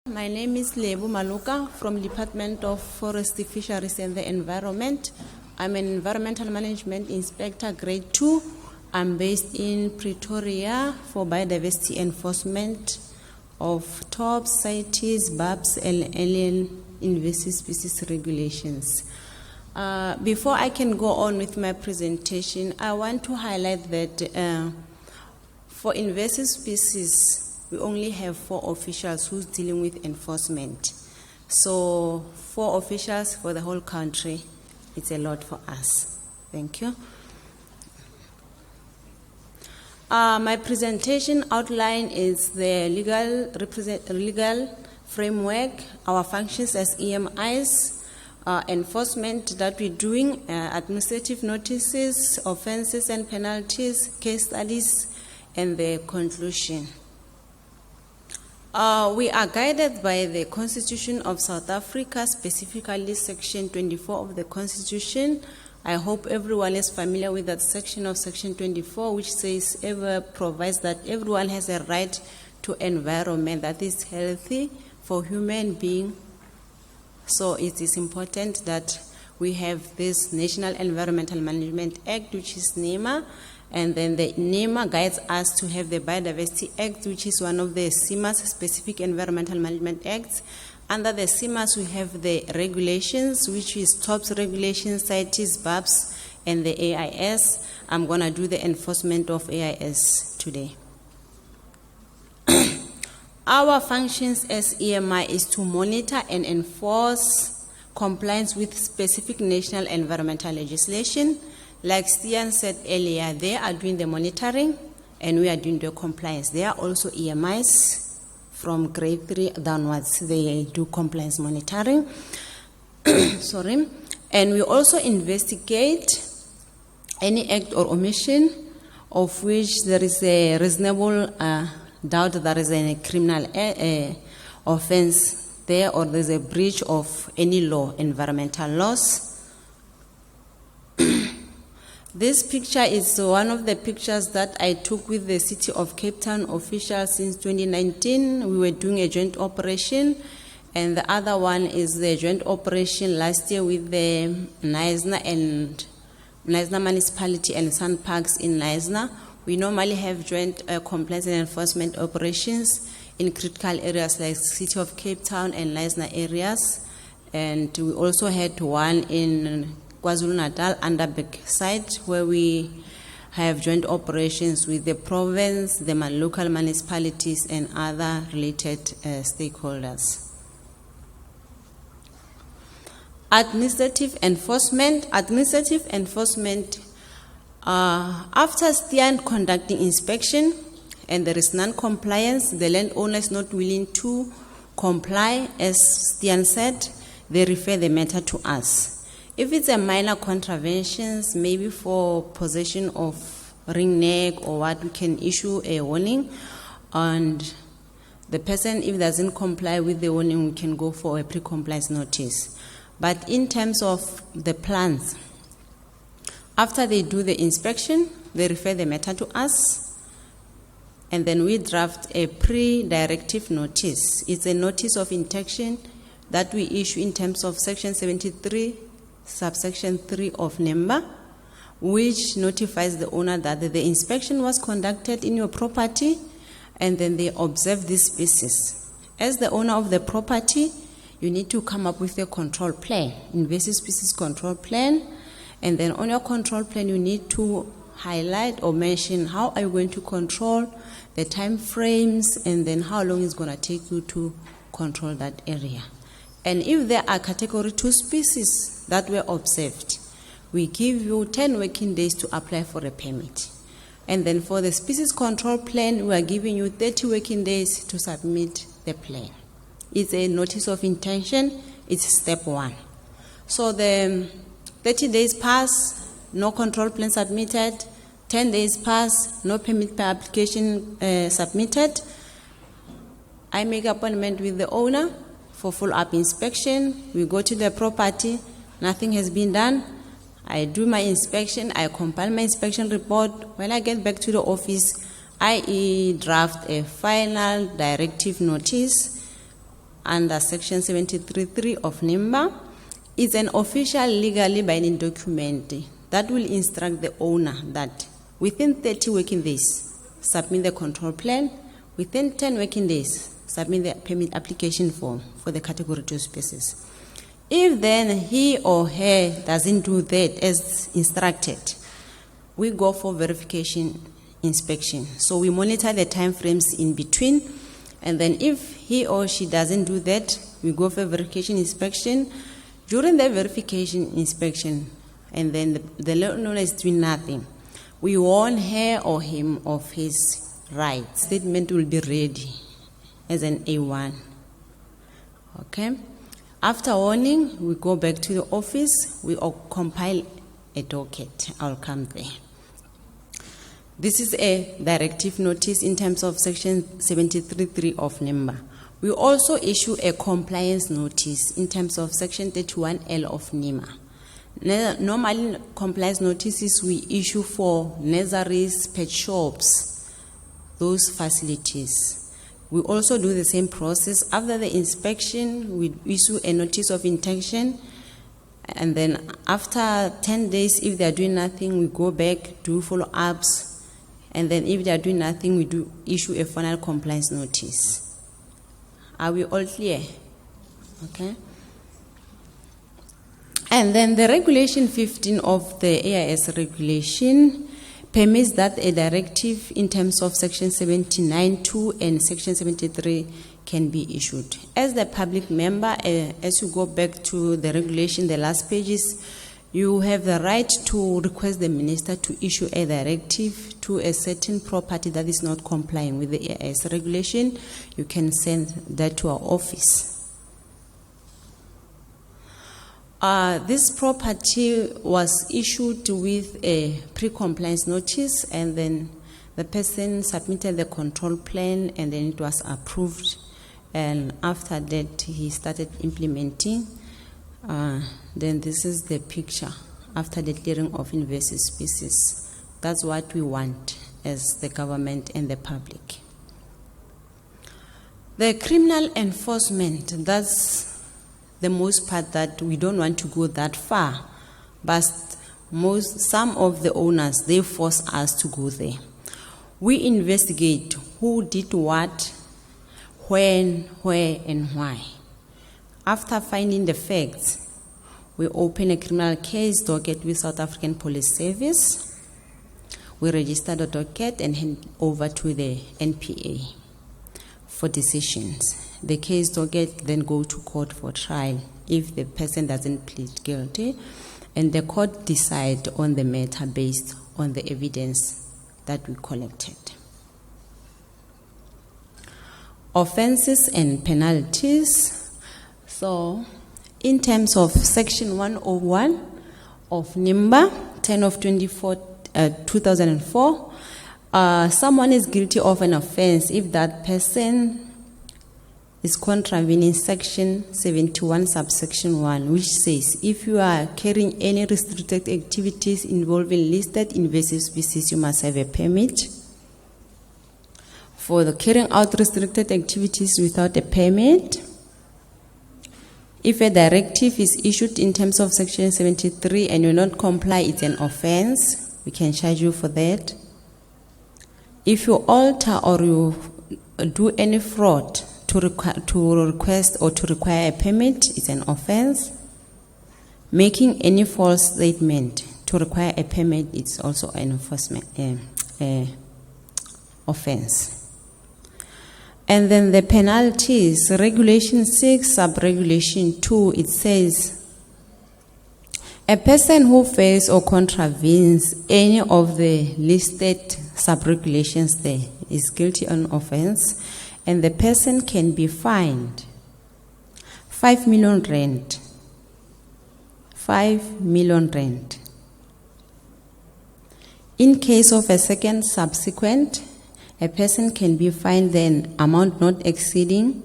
My name is Lebo Maloka from Department of Forestry, Fisheries and the Environment. I'm an Environmental Management Inspector, Grade 2. I'm based in Pretoria for biodiversity enforcement of TOPs, CITES, BAPs, and alien invasive species regulations. Before I can go on with my presentation, I want to highlight that for invasive species, we only have 4 officials who's dealing with enforcement. So 4 officials for the whole country, it's a lot for us. Thank you. My presentation outline is the legal framework, our functions as EMIs, enforcement that we're doing, administrative notices, offenses and penalties, case studies, and the conclusion. We are guided by the Constitution of South Africa, specifically Section 24 of the Constitution. I hope everyone is familiar with that section of Section 24, which provides that everyone has a right to environment that is healthy for human being. So it is important that we have this National Environmental Management Act, which is NEMA, and then the NEMA guides us to have the Biodiversity Act, which is one of the CIMAS, Specific Environmental Management Acts. Under the CIMAS, we have the regulations, which is TOPS regulations, CITES, BAPs, and the AIS. I'm going to do the enforcement of AIS today. Our functions as EMI is to monitor and enforce compliance with specific national environmental legislation. Like Stian said earlier, they are doing the monitoring and we are doing the compliance. They are also EMIs from grade 3 downwards. They do compliance monitoring. Sorry. And we also investigate any act or omission of which there is a reasonable doubt that there is a criminal offense there or there's a breach of any law, environmental laws. This picture is one of the pictures that I took with the City of Cape Town officials since 2019. We were doing a joint operation, and the other one is the joint operation last year with the Knysna municipality and Sun Parks in Knysna. We normally have joint compliance and enforcement operations in critical areas like City of Cape Town and Knysna areas, and we also had one in KwaZulu-Natal, Underberg site, where we have joint operations with the province, the local municipalities, and other related stakeholders. Administrative enforcement. After Stian conducting inspection and there is non-compliance, the landowner is not willing to comply, as Stian said, they refer the matter to us. If it's a minor contraventions, maybe for possession of ring neck or what, we can issue a warning. And the person, if doesn't comply with the warning, we can go for a pre-compliance notice. But in terms of the plans, after they do the inspection, they refer the matter to us, and then we draft a pre-directive notice. It's a notice of intention that we issue in terms of Section 73, subsection 3 of NEMA, which notifies the owner that the inspection was conducted in your property and then they observe this species. As the owner of the property, you need to come up with a control plan, invasive species control plan, and then on your control plan you need to highlight or mention how are you going to control, the time frames, and then how long it's going to take you to control that area. And if there are category 2 species that were observed, we give you 10 working days to apply for a permit. And then for the species control plan, we are giving you 30 working days to submit the plan. It's a notice of intention. It's step 1. So the 30 days pass, no control plan submitted. 10 days pass, no permit per application submitted. I make appointment with the owner for follow-up inspection. We go to the property, nothing has been done. I do my inspection, I compile my inspection report. When I get back to the office, I draft a final directive notice under section 73.3 of NIMBA is an official legally binding document that will instruct the owner that within 30 working days, submit the control plan. Within 10 working days, submit the permit application form for the category 2 species. If then he or her doesn't do that as instructed, we go for verification inspection. So we monitor the time frames in between, and then if he or she doesn't do that, we go for verification inspection. During the verification inspection, and then the landowner is doing nothing, we warn her or him of his rights. Statement will be ready as an A1. Okay? After warning, we go back to the office, we compile a docket. I'll come there. This is a directive notice in terms of section 73.3 of NIMBA. We also issue a compliance notice in terms of section 31L of NIMBA. Normally, compliance notices we issue for nurseries, pet shops, those facilities. We also do the same process. After the inspection, we issue a notice of intention, and then after 10 days, if they are doing nothing, we go back, do follow-ups, and then if they are doing nothing, we do issue a final compliance notice. Are we all clear? Okay. And then the regulation 15 of the AIS regulation permits that a directive in terms of section 79.2 and section 73 can be issued. As the public member, as you go back to the regulation, the last pages, you have the right to request the minister to issue a directive to a certain property that is not complying with the AIS regulation. You can send that to our office. This property was issued with a pre-compliance notice, and then the person submitted the control plan, and then it was approved. And after that, he started implementing. Then this is the picture after the clearing of invasive species. That's what we want as the government and the public. The criminal enforcement, that's the most part that we don't want to go that far, but some of the owners, they force us to go there. We investigate who did what, when, where, and why. After finding the facts, we open a criminal case docket with South African Police Service. We register the docket and hand over to the NPA for decisions. The case docket then go to court for trial if the person doesn't plead guilty, and the court decide on the matter based on the evidence that we collected. Offenses and penalties. So, in terms of section 101 of NIMBA, 10 of 2004, someone is guilty of an offense if that person is contravening section 71 subsection 1, which says if you are carrying any restricted activities involving listed invasive species, you must have a permit. For the carrying out restricted activities without a permit, if a directive is issued in terms of section 73 and you not comply, it's an offense. We can charge you for that. If you alter or you do any fraud to request or to require a permit, it's an offense. Making any false statement to require a permit, it's also an enforcement offense. And then the penalties, regulation 6, subregulation 2, it says a person who fails or contravenes any of the listed subregulations there is guilty of an offense, and the person can be fined 5 million rand. 5 million rand. In case of a second subsequent, a person can be fined an amount not exceeding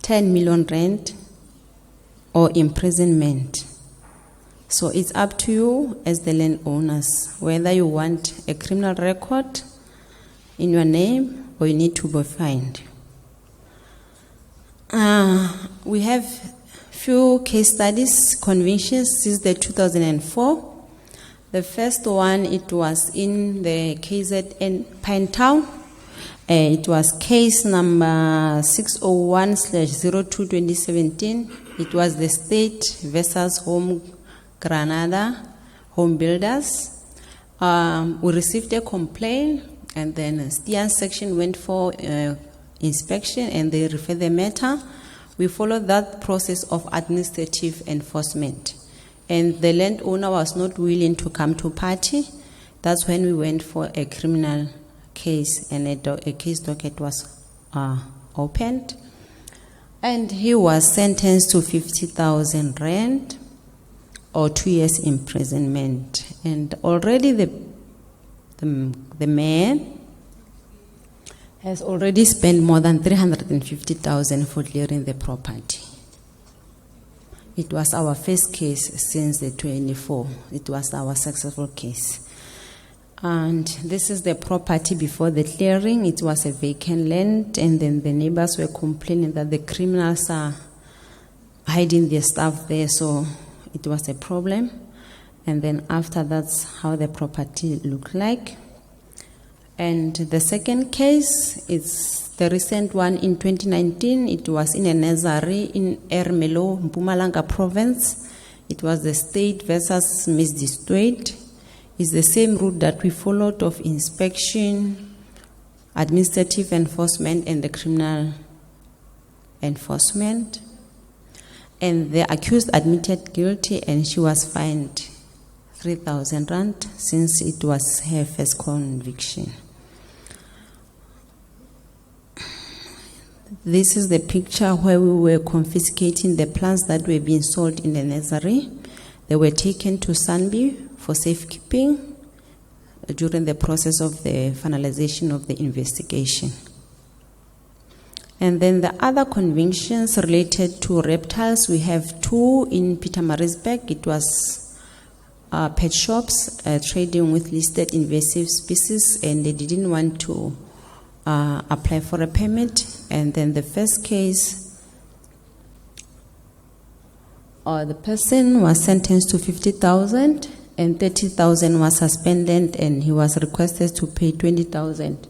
10 million rand or imprisonment. So it's up to you as the landowners whether you want a criminal record in your name or you need to be fined. We have few case studies, convictions since the 2004. The first one, it was in the KZN Pinetown. It was case number 601/02/2017. It was the state versus Home Granada Home Builders. We received a complaint, and then Stian section went for inspection, and they referred the matter. We followed that process of administrative enforcement, and the landowner was not willing to come to party. That's when we went for a criminal case, and a case docket was opened, and he was sentenced to 50,000 rand or 2 years imprisonment. And already the man has already spent more than 350,000 for clearing the property. It was our first case since the 24. It was our successful case. And this is the property before the clearing. It was a vacant land, and then the neighbors were complaining that the criminals are hiding their stuff there, so it was a problem. And then after, that's how the property looked like. And the second case is the recent one in 2019. It was in a nursery in Ermelo, Mpumalanga province. It was the state versus Miss Strait. It's the same route that we followed of inspection, administrative enforcement, and the criminal enforcement. And the accused admitted guilty, and she was fined 3,000 rand since it was her first conviction. This is the picture where we were confiscating the plants that were being sold in the nursery. They were taken to Sanbi for safekeeping during the process of the finalization of the investigation. And then the other convictions related to reptiles, we have 2 in Pietermaritzburg. It was pet shops trading with listed invasive species, and they didn't want to apply for a permit. And then the first case, the person was sentenced to 50,000, and 30,000 was suspended, and he was requested to pay 20,000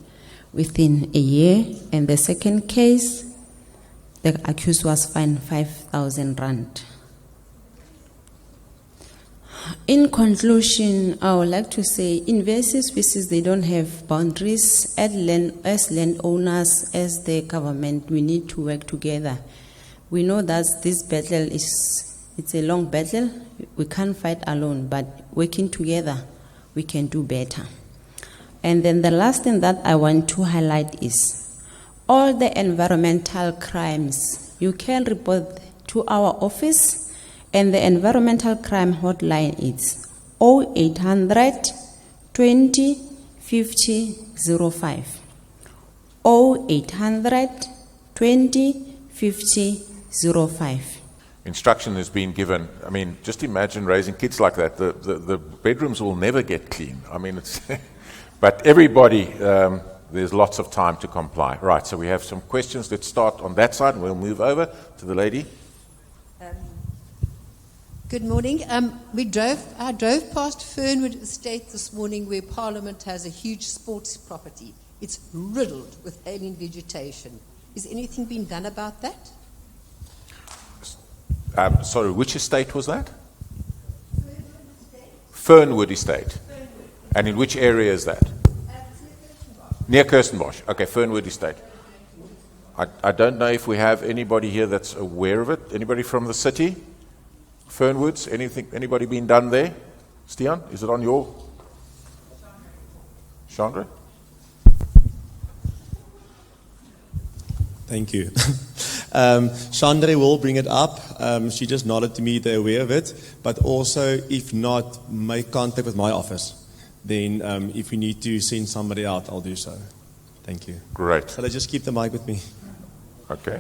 within a year. And the second case, the accused was fined 5,000 rand. In conclusion, I would like to say invasive species, they don't have boundaries. As landowners, as the government, we need to work together. We know that this battle it's a long battle. We can't fight alone, but working together, we can do better. And then the last thing that I want to highlight is all the environmental crimes. You can report to our office, and the environmental crime hotline is 0800 20 50 05. 0800 20 50 05. Instruction has been given. I mean, just imagine raising kids like that. The bedrooms will never get clean. I mean, it's but everybody, there's lots of time to comply. Right, so we have some questions. Let's start on that side, and we'll move over to the lady. Good morning. I drove past Fernwood Estate this morning, where Parliament has a huge sports property. It's riddled with alien vegetation. Is anything being done about that? Sorry, which estate was that? Fernwood Estate. And in which area is that? Near Kirstenbosch. Okay, Fernwood Estate. I don't know if we have anybody here that's aware of it. Anybody from the city? Fernwoods? Anybody been done there? Stian, is it on your? Chandra? Thank you. Chandra will bring it up. She just nodded to me they're aware of it. But also, if not, make contact with my office. Then if we need to send somebody out, I'll do so. Thank you. Great. Shall I just keep the mic with me? Okay.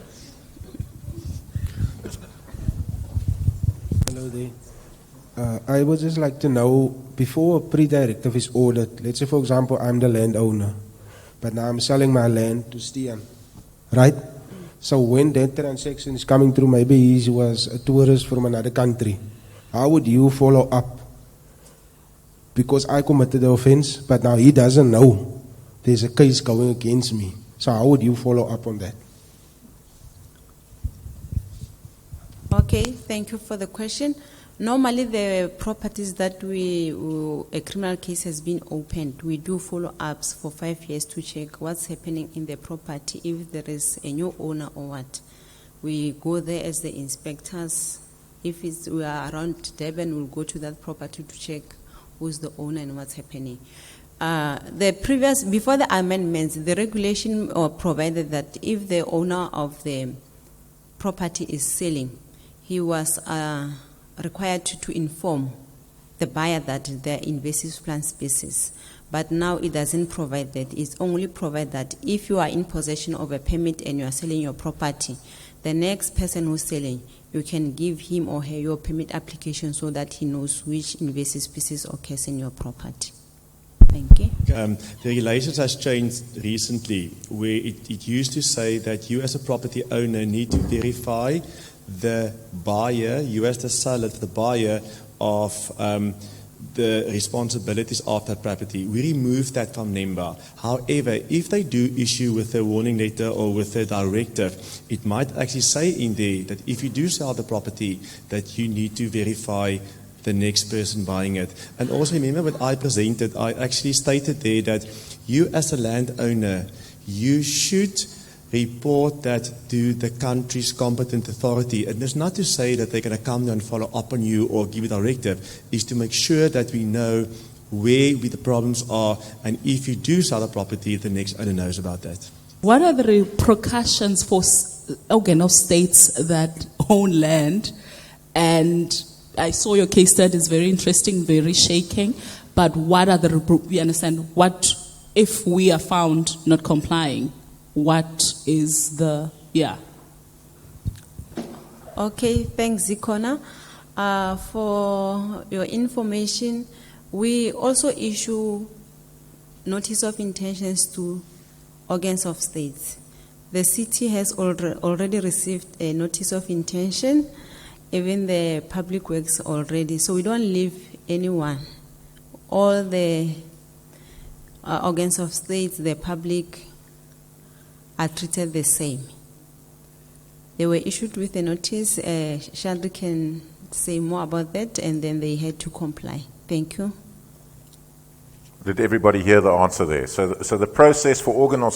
Hello there. I would just like to know, before a pre-directive is ordered, let's say for example I'm the landowner, but now I'm selling my land to Stian, right? So when that transaction is coming through, maybe he was a tourist from another country, how would you follow up? Because I committed the offense, but now he doesn't know there's a case going against me. So how would you follow up on that? Okay, thank you for the question. Normally, the properties that a criminal case has been opened, we do follow-ups for 5 years to check what's happening in the property, if there is a new owner or what. We go there as the inspectors. If we are around Durban, we'll go to that property to check who's the owner and what's happening. Before the amendments, the regulation provided that if the owner of the property is selling, he was required to inform the buyer that they're invasive plant species. But now it doesn't provide that. It only provides that if you are in possession of a permit and you are selling your property, the next person who's selling, you can give him or her your permit application so that he knows which invasive species occurs in your property. Thank you. The regulations has changed recently, where it used to say that you as a property owner need to verify the buyer, you as the seller, the buyer of the responsibilities of that property. We removed that from NEMBA. However, if they do issue with a warning letter or with a directive, it might actually say in there that if you do sell the property, that you need to verify the next person buying it. And also remember what I presented, I actually stated there that you as a landowner, you should report that to the country's competent authority. And it's not to say that they're going to come and follow up on you or give a directive. It's to make sure that we know where the problems are, and if you do sell a property, the next owner knows about that. What are the repercussions for states that own land? And I saw your case study is very interesting, very shaking. But what are we understand? What if we are found not complying? What is Okay, thanks, Zikona. For your information, we also issue notice of intentions to organs of states. The city has already received a notice of intention, even the public works already, so we don't leave anyone. All the organs of states, the public, are treated the same. They were issued with a notice. Shandri can say more about that, and then they had to comply. Thank you. Did everybody hear the answer there? So the process for organ of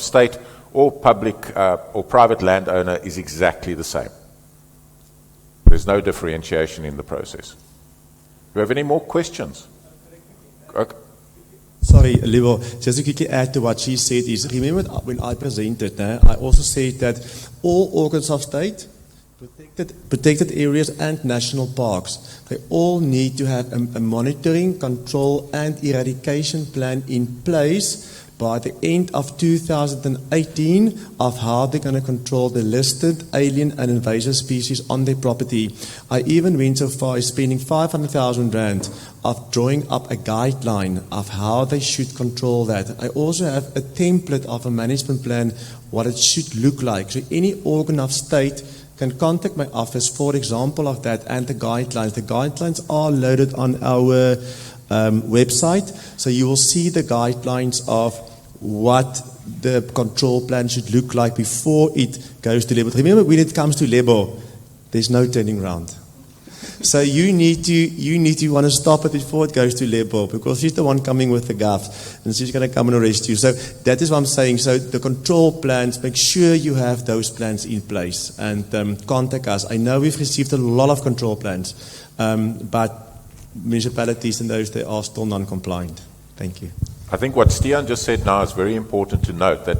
state or public or private landowner is exactly the same. There's no differentiation in the process. Do you have any more questions? Okay. Sorry, Lebo, just to quickly add to what she said is, remember when I presented, I also said that all organs of state, protected areas and national parks, they all need to have a monitoring, control and eradication plan in place by the end of 2018 of how they're going to control the listed alien and invasive species on their property. I even went so far as spending 500,000 rand of drawing up a guideline of how they should control that. I also have a template of a management plan, what it should look like. So any organ of state can contact my office for example of that and the guidelines. The guidelines are loaded on our website, so you will see the guidelines of what the control plan should look like before it goes to Lebo. Remember, when it comes to Lebo, there's no turning around. So you need to want to stop it before it goes to Lebo, because she's the one coming with the gaff, and she's going to come and arrest you. So that is what I'm saying. So the control plans, make sure you have those plans in place, and contact us. I know we've received a lot of control plans, but municipalities and those, they are still non-compliant. Thank you. I think what Stian just said now is very important to note, that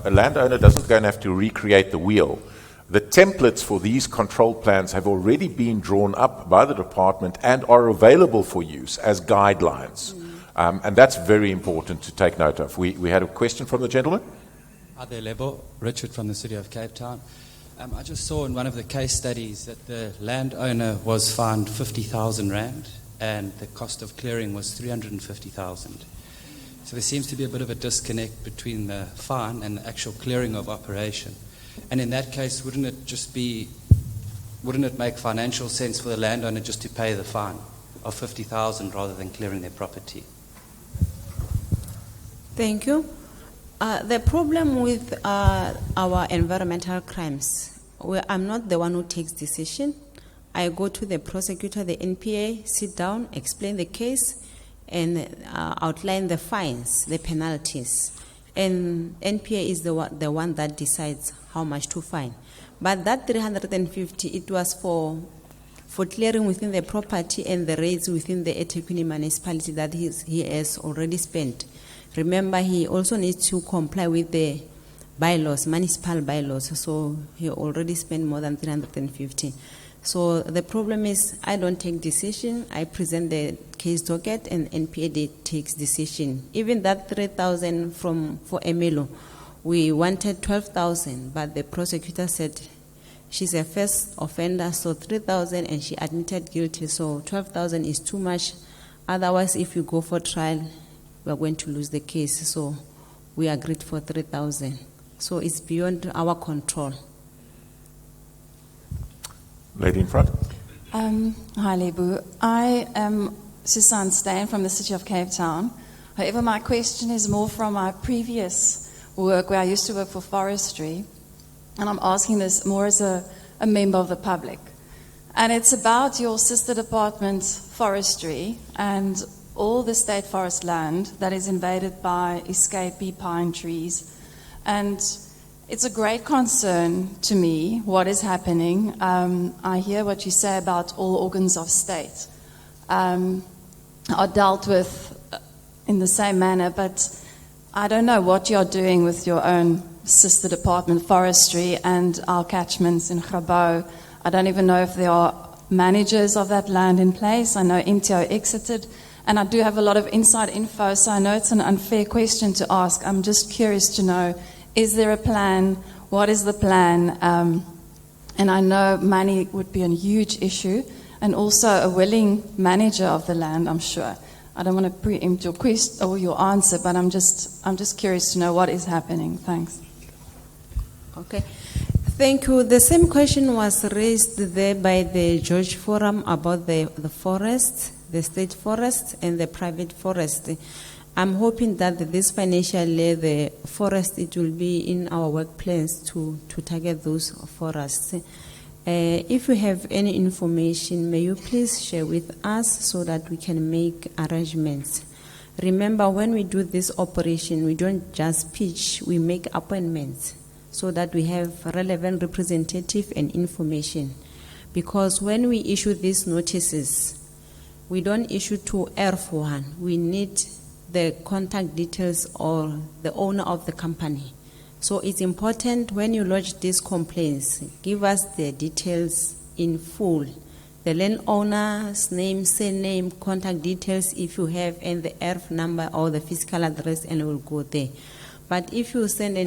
a landowner doesn't go and have to recreate the wheel. The templates for these control plans have already been drawn up by the department and are available for use as guidelines. And that's very important to take note of. We had a question from the gentleman. Hi there, Lebo. Richard from the City of Cape Town. I just saw in one of the case studies that the landowner was fined 50,000 rand and the cost of clearing was 350,000. So there seems to be a bit of a disconnect between the fine and the actual clearing of operation. And in that case, wouldn't it make financial sense for the landowner just to pay the fine of 50,000 rather than clearing their property? Thank you. The problem with our environmental crimes, I'm not the one who takes decision. I go to the prosecutor, the NPA, sit down, explain the case, and outline the fines, the penalties. And NPA is the one that decides how much to fine. But that 350, it was for clearing within the property and the rates within the eThekwini municipality that he has already spent. Remember, he also needs to comply with the bylaws, municipal bylaws, so he already spent more than 350. So the problem is I don't take decision, I present the case docket and NPA takes decision. Even that 3,000 for Emelo, we wanted 12,000, but the prosecutor said she's a first offender, so 3,000, and she admitted guilty, so 12,000 is too much. Otherwise, if you go for trial, we are going to lose the case, so we agreed for 3,000. So it's beyond our control. Lady in front. Hi, Lebo. I am Susan Stein from the City of Cape Town. However, my question is more from my previous work where I used to work for forestry. And I'm asking this more as a member of the public. And it's about your sister department, forestry, and all the state forest land that is invaded by escapee pine trees. And it's a great concern to me what is happening. I hear what you say about all organs of state are dealt with in the same manner, but I don't know what you're doing with your own sister department, forestry, and our catchments in Grabouw. I don't even know if there are managers of that land in place. I know Intio exited, and I do have a lot of inside info, so I know it's an unfair question to ask. I'm just curious to know, is there a plan? What is the plan? And I know money would be a huge issue, and also a willing manager of the land, I'm sure. I don't want to preempt your question or your answer, but I'm just curious to know what is happening. Thanks. Okay. Thank you. The same question was raised there by the George Forum about the forest, the state forest and the private forest. I'm hoping that this financial year, the forest, it will be in our work plans to target those forests. If you have any information, may you please share with us so that we can make arrangements. Remember, when we do this operation, we don't just pitch, we make appointments so that we have relevant representative and information. Because when we issue these notices, we don't issue to everyone. We need the contact details or the owner of the company. So it's important when you lodge these complaints, give us the details in full. The landowner's name, surname, contact details if you have, and the ERF number or the physical address, and we'll go there. But if you send